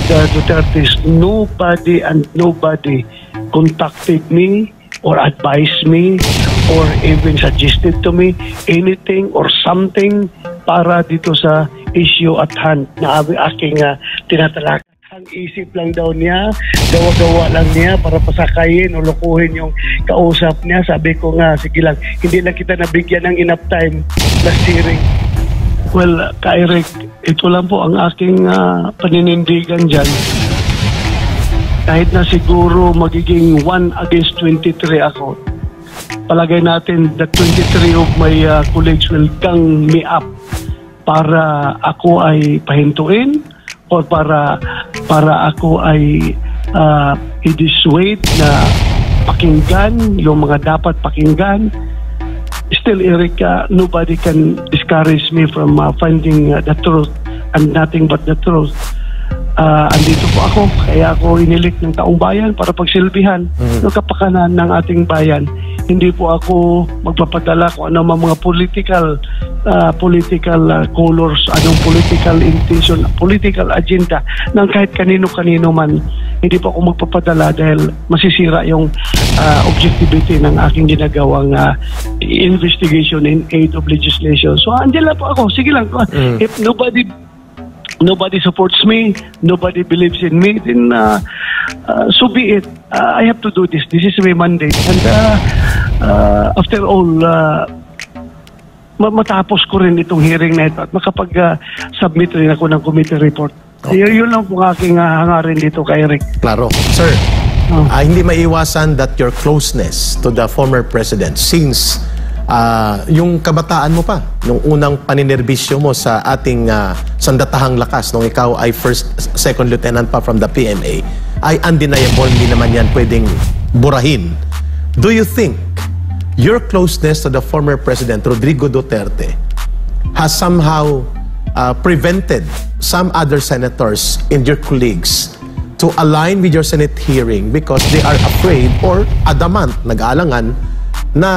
the Dutertes, nobody and nobody contacted me or advised me or even suggested to me anything or something para dito sa issue at hand na aking tinatalakay. Ang isip lang daw niya, gawa-gawa lang niya para pasakayin o lukuhin yung kausap niya. Sabi ko nga, sige lang, hindi lang kita nabigyan ng enough time last hearing. Well, Ka-Eric, ito lang po ang aking paninindigan dyan. Kahit na siguro magiging 1 against 23 ako, palagay natin that 23 of my colleagues will gang me up para ako ay pahintuin or para ako ay i-dissuade na pakinggan yung mga dapat pakinggan. Still, Eric, nobody can discourage me from finding the truth and nothing but the truth. Andito po ako, kaya ako inilik ng taong bayan para pagsilbihan ng kapakanan ng ating bayan. Hindi po ako magpapadala kung ano mga political colors, anong political intention, political agenda ng kahit kanino-kanino man. Hindi po ako magpapadala dahil masisira yung objectivity ng aking ginagawang investigation in aid of legislation. So, andyan lang po ako. Sige lang. If nobody supports me, nobody believes in me, then so be it. I have to do this. This is my mandate. And after all, matapos ko rin itong hearing na ito at makapag-submit rin ako ng committee report. Okay. Yun lang po aking hangarin dito kay Eric. Klaro. Sir, hindi maiwasan that your closeness to the former president since yung kabataan mo pa, nung unang paninerbisyo mo sa ating sandatahang lakas, nung ikaw ay second lieutenant pa from the PMA, ay undeniable, hindi naman yan pwedeng burahin. Do you think your closeness to the former President Rodrigo Duterte has somehow prevented some other senators and your colleagues to align with your Senate hearing because they are afraid or adamant, nag-aalangan, na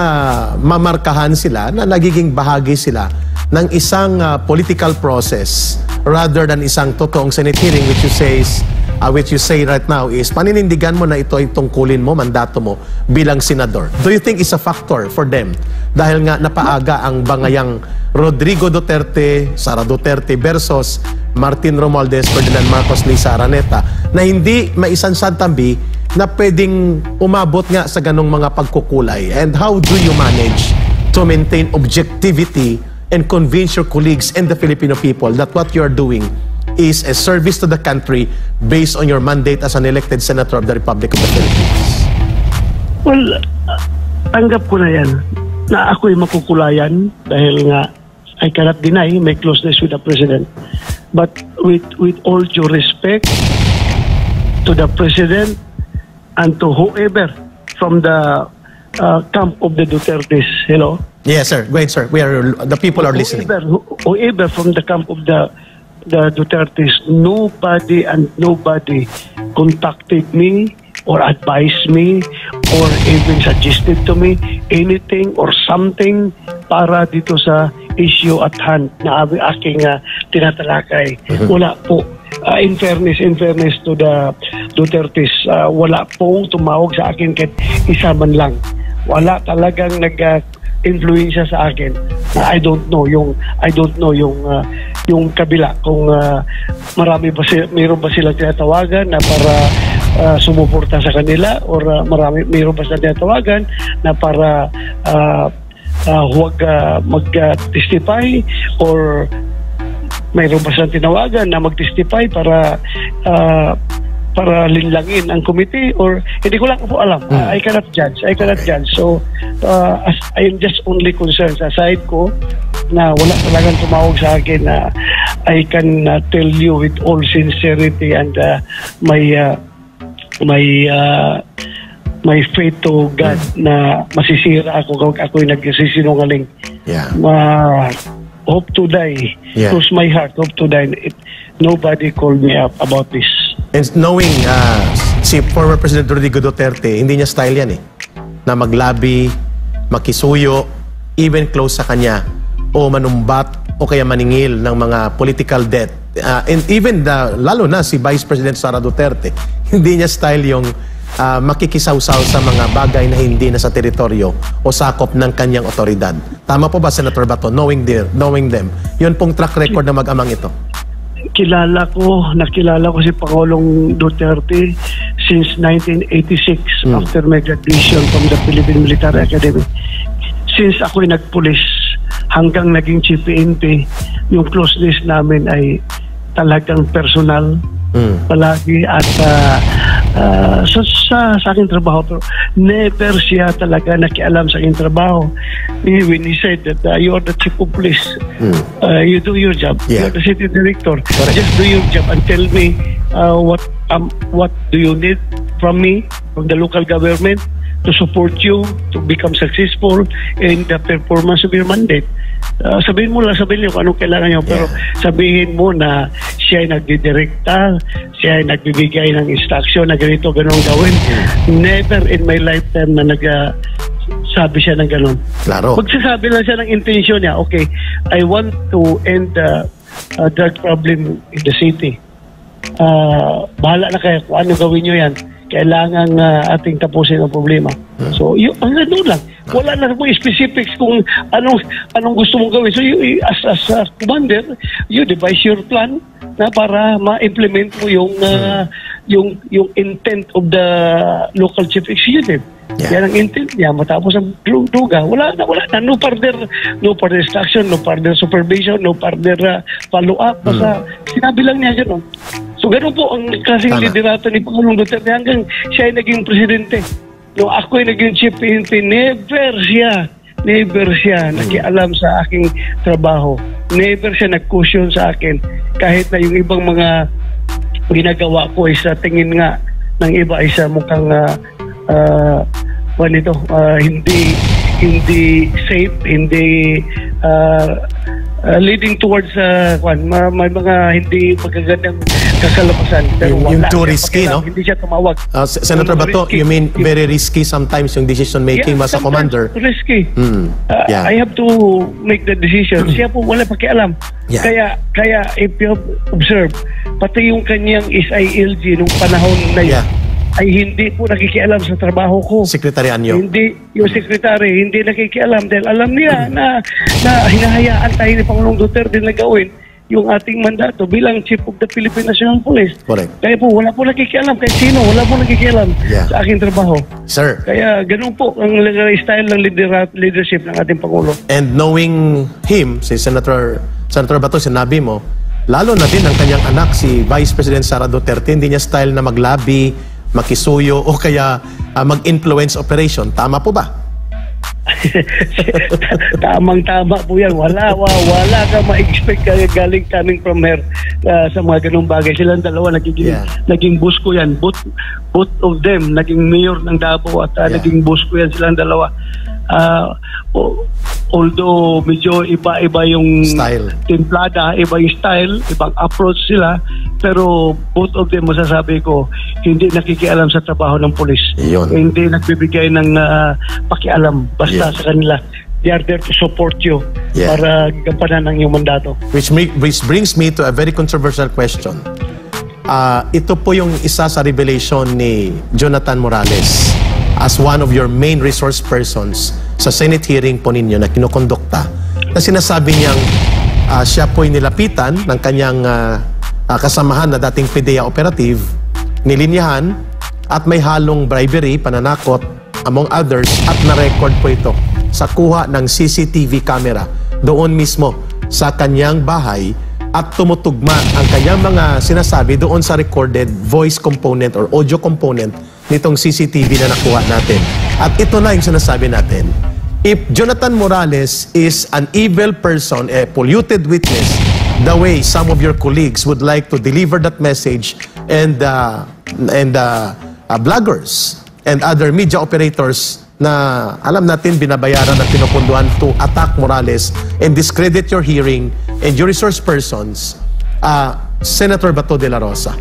mamarkahan sila, na nagiging bahagi sila ng isang political process rather than isang totoong Senate hearing which you say right now is paninindigan mo na ito ay tungkulin mo, mandato mo bilang senador. Do you think it's a factor for them? Dahil nga napaaga ang bangayang Rodrigo Duterte, Sara Duterte versus Martin Romualdez, Ferdinand Marcos, Lisa Araneta na hindi maisansantambi na pwedeng umabot nga sa ganong mga pagkukulay? And how do you manage to maintain objectivity and convince your colleagues and the Filipino people that what you're doing is a service to the country based on your mandate as an elected senator of the Republic of the Philippines? Well, tanggap ko na yan na ako'y makukulayan dahil nga I cannot deny my closeness with the President. But with all due respect to the President and to whoever from the camp of the Dutertes, hello? Yes, sir. Go ahead, sir. The people are listening. Whoever from the camp of the Dutertes, nobody and nobody contacted me or advised me or even suggested to me anything or something para dito sa issue at hand na aking tinatalakay. Wala po. In fairness to the Dutertes, wala pong tumawag sa akin kahit isa man lang. Wala talagang nag-influensya sa akin. I don't know yung kabila kung mayroon ba silang tinatawagan na para sumuporta sa kanila or mayroon ba silang tinatawagan na para huwag mag-testify or mayroon ba silang tinawagan na mag-testify para linlangin ang committee or hindi ko lang po alam. I cannot judge. So as I am just only concerned sa side ko na wala talagang tumawag sa akin na I can tell you with all sincerity and my faith to God na masisira ako kung ako'y nagsisinungaling. Yeah. Hope to die. Yeah. Close my heart. Hope to die. Nobody called me up about this. And knowing si former President Rodrigo Duterte, hindi niya style yan na maglabi, makisuyo, even close sa kanya, o manumbat, o kaya maningil ng mga political debt and even lalo na si Vice President Sara Duterte, hindi niya style yung makikisawsaw sa mga bagay na hindi na sa teritoryo o sakop ng kanyang otoridad. Tama po ba, Senator Bato, knowing them? Yun pong track record na mag-amang ito. Nakilala ko si Pangulong Duterte since 1986 after my graduation from the Philippine Military Academy. Since ako'y nagpulis hanggang naging Chief PNP, yung closeness namin ay talagang personal palagi at sa aking trabaho. Pero never siya talaga nakialam sa aking trabaho. When he said that you are the chief of police, you do your job. You are the city director. Just do your job and tell me what do you need from me, from the local government, to support you to become successful in the performance of your mandate. Sabihin niyo kung anong kailangan niyo, pero sabihin mo na siya ay nagdidirekta, siya ay nagbibigay ng instruction na ganito, ganun gawin. Never in my lifetime na sabi siya ng ganun. Claro. Magsasabi lang siya ng intention niya, okay, I want to end the drug problem in the city. Bahala na kayo kung ano gawin niyo yan. Kailangan ating tapusin ang problema. So, ang gano'n lang. Wala na po specifics kung anong gusto mong gawin. So, as a commander, you devise your plan na para ma-implement mo yung intent of the local chief executive. Yan ang intent niya. Matapos ang duga, wala na. No further instruction, no further supervision, no further follow-up. Basta sinabi lang niya gano'n. So, gano'n po ang klaseng liderato ni Pangulong Duterte hanggang siya ay naging presidente. No, ako ay naging chief PNP, never siya nakialam sa aking trabaho. Never siya nag-caution sa akin. Kahit na yung ibang mga ginagawa ko ay sa tingin nga ng iba ay sa mukhang hindi safe, hindi leading towards may mga hindi magagandang kakalabasan. Pero yung too risky, no? Hindi siya tumawag. Senator Bato, you mean very risky sometimes yung decision making as a commander? Risky. I have to make the decision. Siya po wala pakialam. Kaya if you observe, pati yung kanyang SILG nung panahon na yun, ay hindi po nakikialam sa trabaho ko. Sekretaryan niyo? Hindi, yung sekretary, hindi nakikialam dahil alam niya na hinahayaan tayo ni Pangulong Duterte na gawin yung ating mandato bilang Chief of the Philippine National Police. Correct. Kaya po, wala po nakikialam. Kahit sino, wala po nakikialam sa aking trabaho. Sir. Kaya ganun po ang style ng leadership ng ating Pangulo. And knowing him, si Senator Bato, sinabi mo, lalo na din ang kanyang anak, si Vice President Sara Duterte, hindi niya style na maglabi, makisuyo, o kaya mag-influence operation. Tama po ba? Tamang-tama po yan. Wala ka ma-expect galing coming from her sa mga ganung bagay. Silang dalawa naging boss ko yan. Both of them naging mayor ng Davao at naging boss ko yan silang dalawa. Although medyo iba-iba yung style, templada, iba yung style, ibang approach sila, pero both of them, masasabi ko, hindi nakikialam sa trabaho ng pulis. Hindi nagbibigay ng pakialam basta sa kanila. They are there to support you para gampanan ang iyong mandato. Which brings me to a very controversial question. Ito po yung isa sa revelation ni Jonathan Morales as one of your main resource persons sa Senate hearing po ninyo na kinokondukta, na sinasabi niyang siya po'y nilapitan ng kanyang kasamahan na dating PDEA operative, nilinyahan at may halong bribery, pananakot, among others, at na-record po ito sa kuha ng CCTV camera doon mismo sa kanyang bahay at tumutugma ang kanyang mga sinasabi doon sa recorded voice component or audio component nitong CCTV na nakuha natin. At ito na yung sinasabi natin. If Jonathan Morales is an evil person, a polluted witness, the way some of your colleagues would like to deliver that message, and bloggers and other media operators na alam natin binabayaran at pinupunduhan to attack Morales and discredit your hearing and your resource persons, Senator Bato de la Rosa,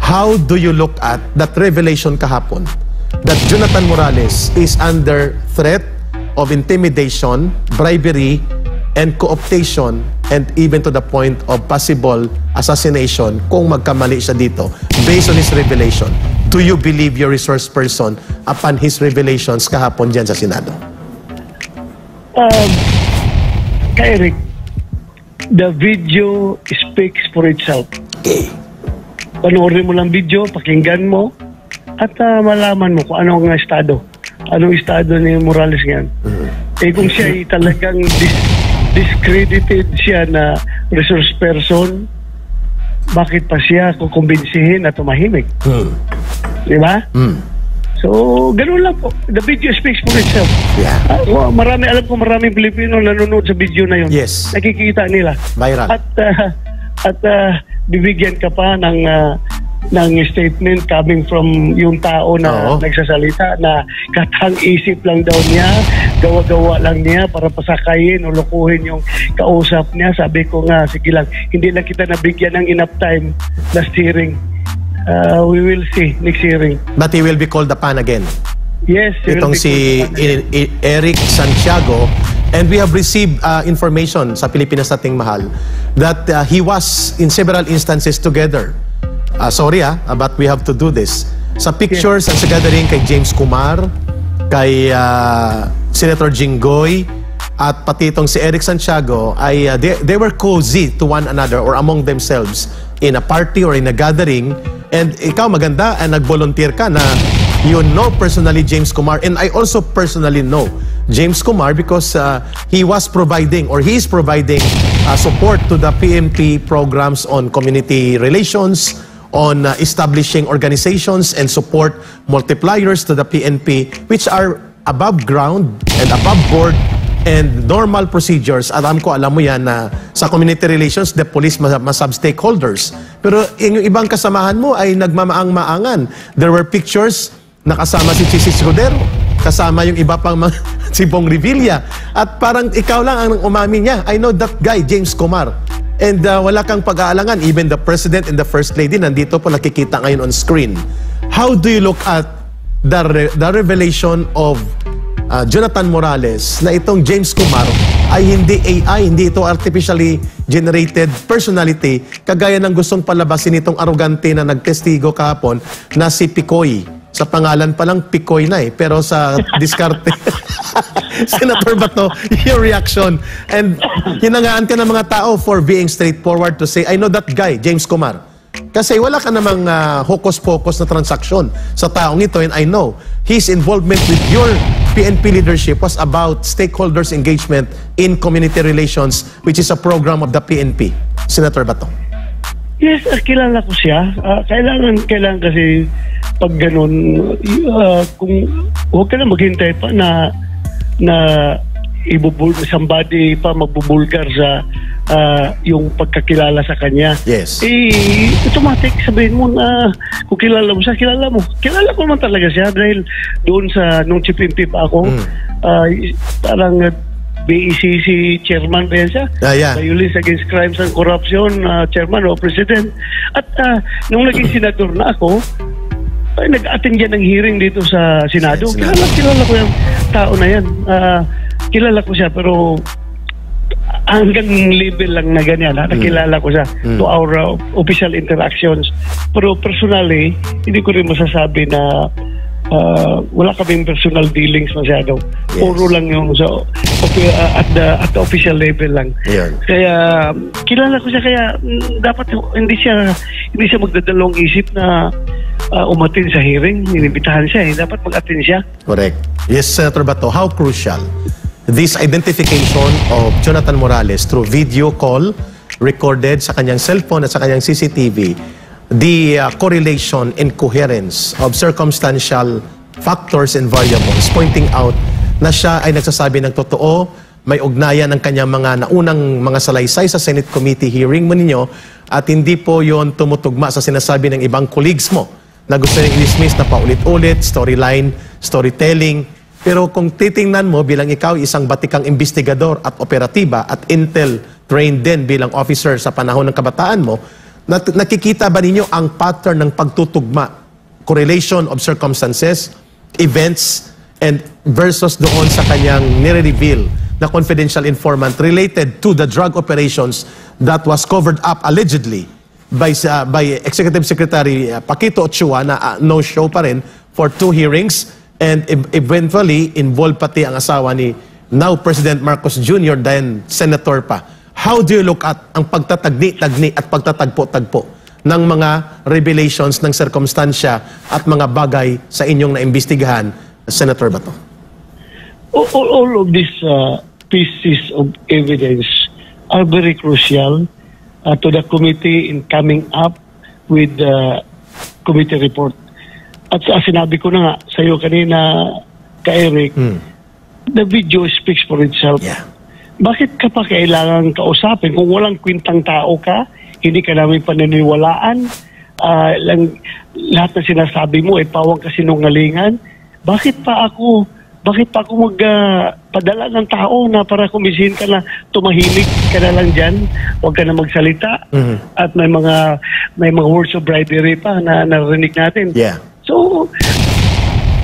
how do you look at that revelation kahapon that Jonathan Morales is under threat of intimidation, bribery, and co-optation and even to the point of possible assassination kung magkamali siya dito based on his revelation. Do you believe your resource person upon his revelations kahapon dyan sa Senado? Kay Eric, the video speaks for itself. Okay. Panoorin mo lang video, pakinggan mo, at malaman mo kung ano ang estado. Anong estado ni Morales ngayon. Kung siya ay talagang discredited siya na resource person, bakit pa siya kukumbinsihin na tumahimik? Di ba? So, ganun lang po. The video speaks for itself. Yeah. Alam ko maraming Pilipino nanonood sa video na yun. Yes. Nakikita nila. Viral. At bibigyan ka pa ng statement coming from yung tao na nagsasalita na katang-isip lang daw niya, gawa-gawa lang niya para pasakayin o lukuhin yung kausap niya. Sabi ko nga, sige lang, hindi lang kita nabigyan ng enough time last hearing. We will see next hearing. But he will be called upon again. Yes. Itong si Eric Santiago, and we have received information sa Pilipinas Nating Mahal that he was in several instances together. Sorry but we have to do this. Sa pictures and sa gathering kay James Kumar, kay Senator Jinggoy, at pati itong si Eric Santiago, ay they were cozy to one another or among themselves in a party or in a gathering. And ikaw maganda, nag-volunteer ka na you know personally James Kumar, and I also personally know James Kumar because he was providing or he is providing support to the PNP programs on community relations, on establishing organizations and support multipliers to the PNP, which are above ground and above board and normal procedures. Alam mo yan na sa community relations, the police must have stakeholders. Pero yung ibang kasamahan mo ay nagmamaang-maangan. There were pictures na kasama si Chis Rodero, kasama yung iba pang si Bong Revilla. At parang ikaw lang ang umamin niya. I know that guy, James Kumar. And wala kang pag-aalangan. Even the President and the First Lady nandito po nakikita ngayon on screen. How do you look at the revelation of Jonathan Morales na itong James Kumar ay hindi AI, hindi ito artificially generated personality kagaya ng gustong palabasin itong arugante na nagtestigo kahapon na si Picoy. Sa pangalan pa lang Picoy na pero sa diskarte. Senator Bato, your reaction. And hinangaan ka ng mga tao for being straightforward to say, I know that guy, James Kumar. Kasi wala ka namang hocus-pocus na transaksyon sa taong ito, and I know his involvement with your PNP leadership was about stakeholders engagement in community relations, which is a program of the PNP. Senator Bato. Yes, kilala ko siya. Kailangan kasi pag ganun, kung huwag ka na maghintay pa na somebody pa magbubulgar sa yung pagkakilala sa kanya. Yes. Automatic sabihin mo na kung kilala mo siya, kilala mo. Kilala ko naman talaga siya dahil doon sa nung Chief MP pa ako, parang BECC chairman pa yan siya. Violence Against Crimes and Corruption, chairman o president. At nung naging senador na ako, nag-attend yan ng hearing dito sa Senado. Kilala ko yung tao na yan. Kilala ko siya pero hanggang level lang na ganyan. Nakilala ko siya to our official interactions. Pero personally, hindi ko rin masasabi na wala kaming personal dealings masyado. Yes. Puro lang yung at the official level lang. Yeah. Kaya kilala ko siya, kaya dapat hindi siya magdadalawang isip na umatin sa hearing. Inimbitahan siya, dapat mag-attend siya. Correct. Yes, Senator Bato, how crucial this identification of Jonathan Morales through video call recorded sa kanyang cellphone at sa kanyang CCTV, the correlation and coherence of circumstantial factors and variables pointing out na siya ay nagsasabi ng totoo, may ugnayan ng kanyang mga naunang mga salaysay sa Senate Committee hearing mo ninyo, at hindi po yon tumutugma sa sinasabi ng ibang colleagues mo na gusto niyang i-dismiss na paulit-ulit, storyline, storytelling. Pero kung titingnan mo bilang ikaw isang batikang investigador at operatiba at intel trained din bilang officer sa panahon ng kabataan mo, nakikita ba ninyo ang pattern ng pagtutugma, correlation of circumstances, events, and versus doon sa kanyang nire-reveal na confidential informant related to the drug operations that was covered up allegedly by Executive Secretary Paquito Ochoa na no-show pa rin for 2 hearings and eventually involved pati ang asawa ni now President Marcos Jr. then Senator pa. How do you look at ang pagtatagni-tagni at pagtatagpo-tagpo ng mga revelations ng sirkumstansya at mga bagay sa inyong naimbestigahan, Senator Bato? All of these pieces of evidence are very crucial to the committee in coming up with the committee report. At sinabi ko na nga sa iyo kanina, Eric, the video speaks for itself. Yeah. Bakit ka pa kailangan kausapin? Kung walang kwintang tao ka, hindi ka namin paniniwalaan, lahat na sinasabi mo ay pawang kasinungalingan, bakit pa ako magpadala ng tao na para kumisihin ka na tumahimik ka na lang dyan, huwag ka na magsalita, at may mga words of bribery pa na narinig natin. Yeah. So,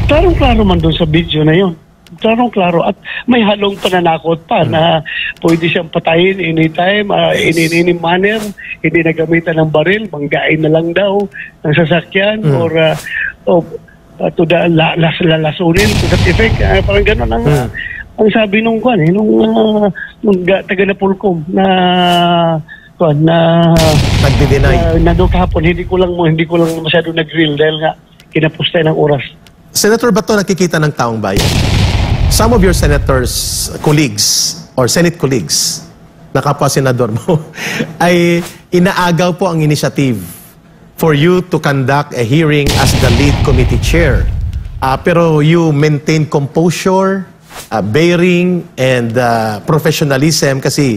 klarong-klaro man doon sa video na yon. Klarong-klaro. At may halong pananakot pa na pwede siyang patayin anytime, in any manner, hindi nagamitan ng baril, manggain na lang daw ng sasakyan, or to the lalasunin, to that effect. Parang gano'n ang sabi nung taga na Pulcom na nagdi-deny. Na doon kahapon, hindi ko lang masyado nag-grill dahil nga kinapustay ng oras. Senator Bato, nakikita ng taong bayan. Some of your senators, colleagues, or Senate colleagues, na kapwa senador mo, ay inaagaw po ang initiative for you to conduct a hearing as the lead committee chair. Pero you maintain composure, bearing, and professionalism kasi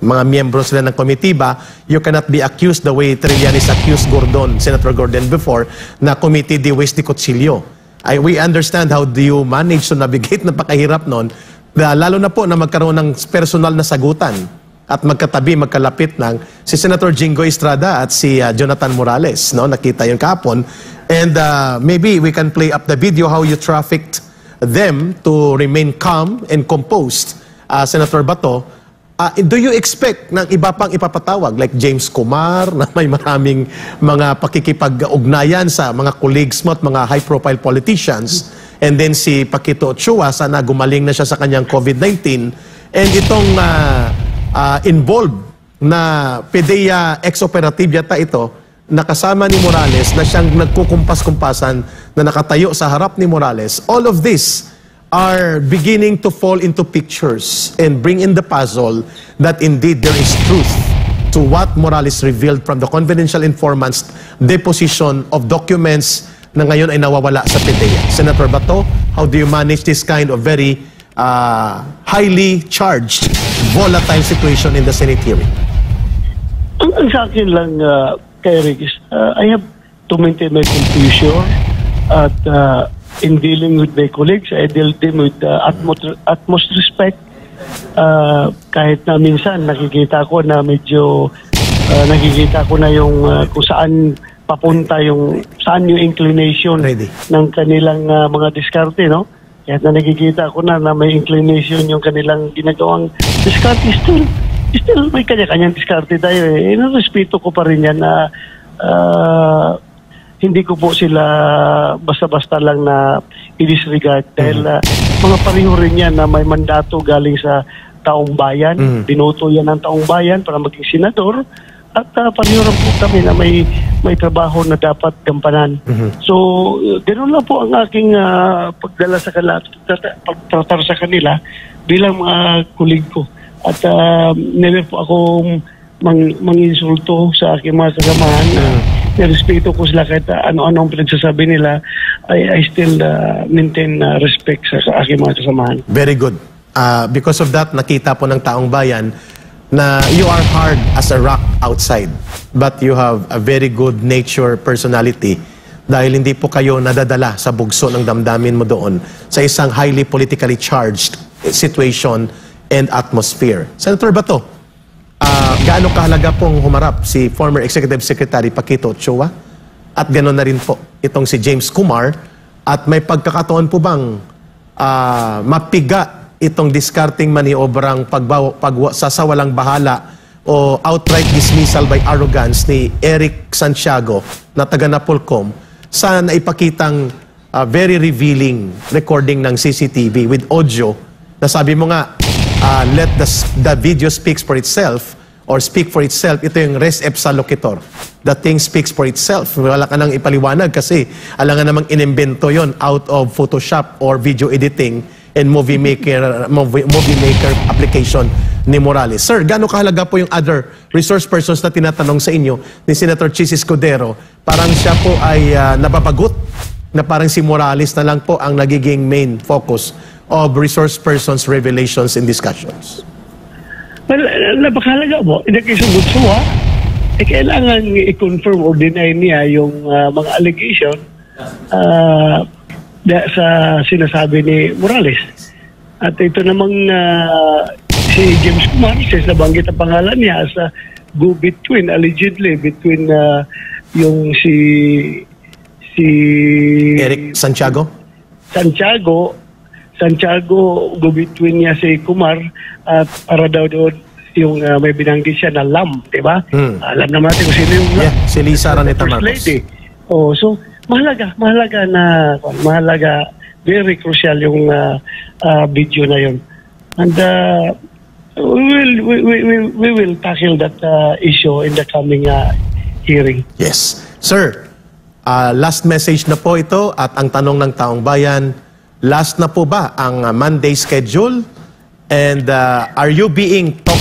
mga miyembro sila ng komitiba, you cannot be accused the way Trillanes accused Senator Gordon before, na committee de waste de kutsilyo. We understand how do you manage to navigate, napakahirap nun, lalo na po na magkaroon ng personal na sagutan at magkalapit ng si Senator Jingo Estrada at si Jonathan Morales, no? Nakita yun kahapon. And maybe we can play up the video how you trafficked them to remain calm and composed. Senator Bato, do you expect ng iba pang ipapatawag like James Kumar na may maraming mga pakikipag-ugnayan sa mga colleagues mo at mga high-profile politicians, and then si Paquito Ochoa, sana gumaling na siya sa kanyang COVID-19, and itong involved na PDEA ex-operative yata ito, nakasama ni Morales na siyang nagkukumpas-kumpasan na nakatayo sa harap ni Morales. All of this are beginning to fall into pictures and bring in the puzzle that indeed there is truth to what Morales revealed from the confidential informant's deposition of documents na ngayon ay nawawala sa PDEA. Senator Bato, how do you manage this kind of very highly charged, volatile situation in the Senate hearing? Ang sa akin lang, Eric, I have to maintain my composure at in dealing with my colleagues. I deal them with utmost respect. Kahit na minsan nakikita ko na medyo nakikita ko na yung kung saan papunta saan yung inclination ng kanilang mga diskarte, no? Kahit na nakikita ko na may inclination yung kanilang ginagawang diskarte, still may kanya-kanyang diskarte tayo. Respeto ko pa rin yan na hindi ko po sila basta-basta lang na i-disregard dahil mga pareho rin yan na may mandato galing sa taong bayan. Binoto yan ng taong bayan para maging senador at pareho rin po kami na may trabaho na dapat gampanan. So, ganoon lang po ang aking pagdala sa kanila, pagtratar sa kanila bilang mga kulig ko. At never po akong manginsulto sa aking mga kasamahan. Respeto ko sila kahit ano-anong pinagsasabi nila. I still maintain respect sa aking mga kasamahan. Very good. Because of that, nakita po ng taong bayan na you are hard as a rock outside, but you have a very good nature personality dahil hindi po kayo nadadala sa bugso ng damdamin mo doon sa isang highly politically charged situation and atmosphere. Senator Bato, gaano kahalaga pong humarap si former Executive Secretary Paquito Ochoa at gano'n na rin po itong si James Kumar, at may pagkakataon po bang mapiga itong discarding maniobrang sasawalang bahala o outright dismissal by arrogance ni Eric Santiago na taga Napolcom sa naipakitang very revealing recording ng CCTV with audio na sabi mo nga, let the video speaks for itself or speak for itself. Ito yung res ipsa loquitur. The thing speaks for itself. Wala ka nang ipaliwanag kasi alangan namang inimbento yon out of Photoshop or video editing and movie maker application ni Morales. Sir, gaano kahalaga po yung other resource persons na tinatanong sa inyo ni Senator Chis Escudero? Parang siya po ay nababagot na parang si Morales na lang po ang nagiging main focus of resource persons revelations and discussions. Well, napakahalaga po. In the case of Butsua, kailangan i-confirm or deny niya yung mga allegation sa sinasabi ni Morales. At ito namang si James Kumar, since nabanggit ang pangalan niya as go between, allegedly, between yung si Eric Santiago? Santiago, go between niya si Kumar at para daw doon yung may binanggit siya na Lam, di ba? Alam naman natin kung sino yung si Lisa Raneta First Marcos. Lady. Oh, so mahalaga, very crucial yung video na yun. And we will tackle that issue in the coming hearing. Yes. Sir, last message na po ito at ang tanong ng taong bayan, last na po ba ang Monday schedule? And are you being talked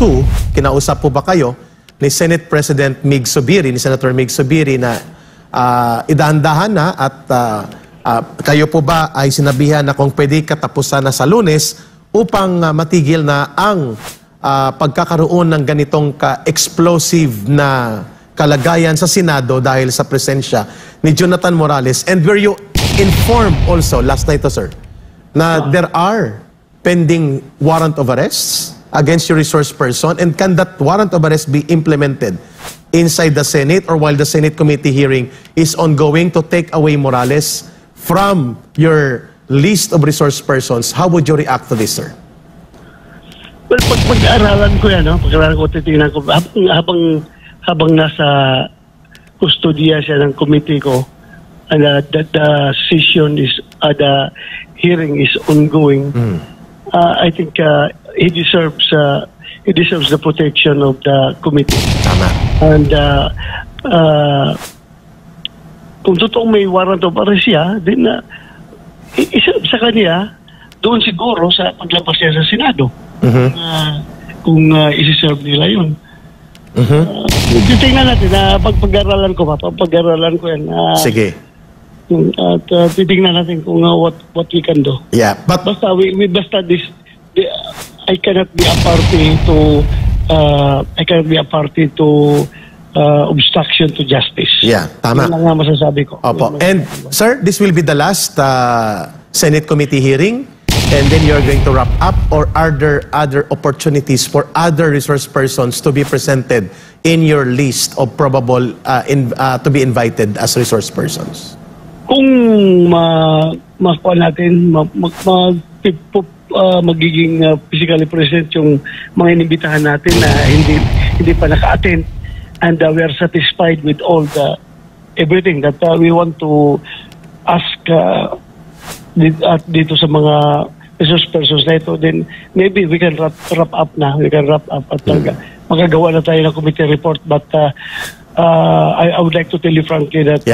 to, kinausap po ba kayo ni Senate President Mig Zubiri, ni Senator Mig Zubiri na idahan-dahan na at kayo po ba ay sinabihan na kung pwede katapusan na sa Lunes upang matigil na ang pagkakaroon ng ganitong ka-explosive na kalagayan sa Senado dahil sa presensya ni Jonathan Morales? And were you informed also last night, sir, na there are pending warrant of arrests against your resource person, and can that warrant of arrest be implemented inside the Senate or while the Senate committee hearing is ongoing to take away Morales from your list of resource persons? How would you react to this, sir? Well, pag-aaralan ko yan, pag-aaralan ko, titingnan ko, habang nasa kustodiya siya ng committee ko, and that the session is, the hearing is ongoing, I think he deserves the protection of the committee. Tama. And kung totoong may warrant of arrest siya, then iserve sa kanya doon siguro sa paglabas niya sa Senado. Kung isi-serve nila yun. Titingnan natin, pag-aralan ko yan. Sige. At titingnan natin kung what we can do. Yeah, but Basta I cannot be a party to obstruction to justice. yeah, tama. Yun lang nga masasabi ko. Opo. And sir, this will be the last Senate committee hearing, and then you're going to wrap up, or are there other opportunities for other resource persons to be presented in your list of probable to be invited as resource persons? Kung makuha natin, magiging physically present yung mga inimbitahan natin na hindi pa naka-attend, and we are satisfied with all everything that we want to ask dito sa mga resource persons na ito, then maybe we can wrap up at magagawa na tayo ng committee report. But I would like to tell you frankly that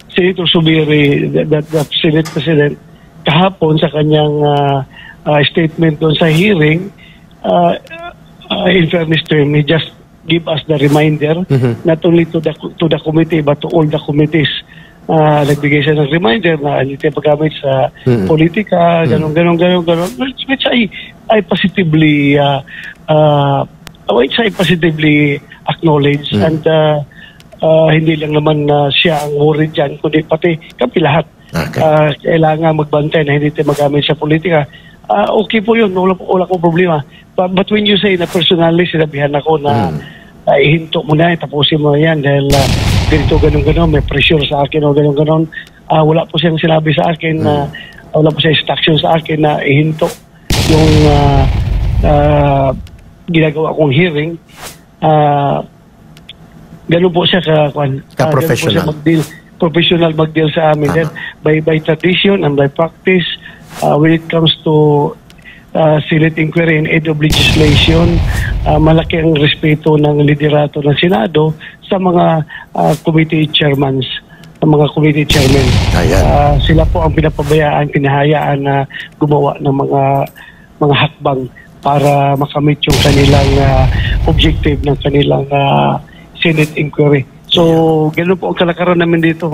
Senator Zubiri, that Senate President, kahapon sa kanyang statement doon sa hearing, in fairness to him, he just give us the reminder, not only to the committee but to all the committees. Nagbigay siya ng reminder na hindi tayo paggamit sa politika, ganon, which I positively acknowledge, and hindi lang naman siya ang worried dyan, kundi pati kami lahat. Okay. Kailangan magbantay na hindi tayo magamit sa politika. Okay po yun, wala ko problema. But when you say na personally, sinabihan ako na ihinto mo na, tapusin mo yan dahil ganito, ganon, may pressure sa akin o ganon. Wala po siyang sinabi sa akin na wala po siya instruction sa akin na ihinto yung ginagawa kong hearing. Ganun po siya ka-professional. Professional mag-deal sa amin. Then, by tradition and by practice, when it comes to Senate inquiry and aid of legislation, malaki ang respeto ng liderato ng Senado sa mga committee chairmen. Sila po ang pinahayaan na gumawa ng mga hakbang para makamit yung kanilang objective ng kanilang Senate inquiry. So, ganoon po ang kalakaran namin dito.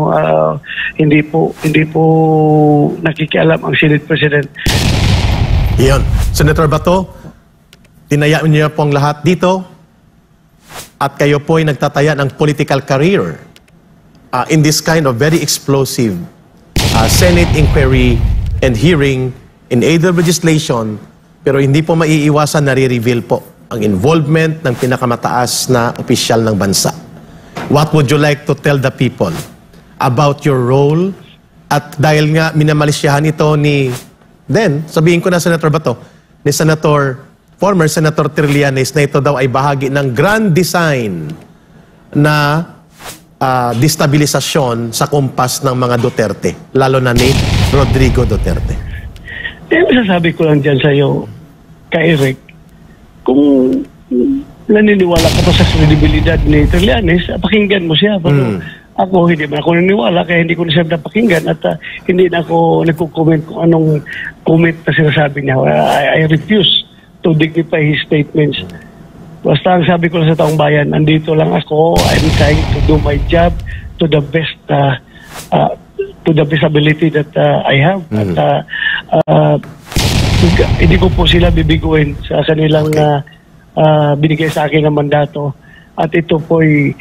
Hindi po nakikialam ang Senate President. Iyon. Senator Bato, tinayaan niyo po ang lahat dito at kayo po ay nagtataya ng political career in this kind of very explosive Senate inquiry and hearing in aid of legislation, pero hindi po maiiwasan na re-reveal po ang involvement ng pinakamataas na opisyal ng bansa. What would you like to tell the people about your role? At dahil nga minamalisyahan ito sabihin ko na Senator Bato, ni former Senator Trillanes na ito daw ay bahagi ng grand design na destabilisasyon sa kumpas ng mga Duterte, lalo na ni Rodrigo Duterte. Masasabi ko lang dyan sa iyo, Eric, kung naniniwala ka pa sa kredibilidad ni Trillanes, pakinggan mo siya. Pero ako, hindi man ako naniniwala, kaya hindi ko na siya napakinggan at hindi na ako nagko-comment kung anong comment na sinasabi niya. I refuse to dignify his statements. Basta ang sabi ko lang sa taong bayan, andito lang ako, I'm trying to do my job to the best ability that I have. At hindi ko po sila bibiguin sa kanilang binigay sa akin ng mandato. At ito po'y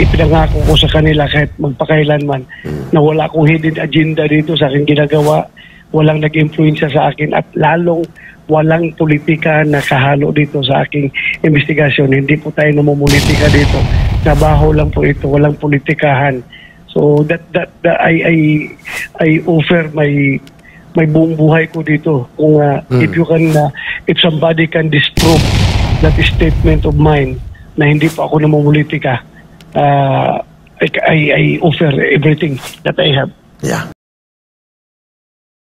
ipinangako ko sa kanila kahit magpakailanman na wala akong hidden agenda dito sa aking ginagawa. Walang nag-influensya sa akin at lalong walang politika na kahalo dito sa aking investigasyon. Hindi po tayo namumulitika dito. Trabaho lang po ito, walang politikahan. So I offer my buong buhay ko dito. Kung if somebody can disprove that statement of mine na hindi pa ako namumulitika, I offer everything that I have. Yeah.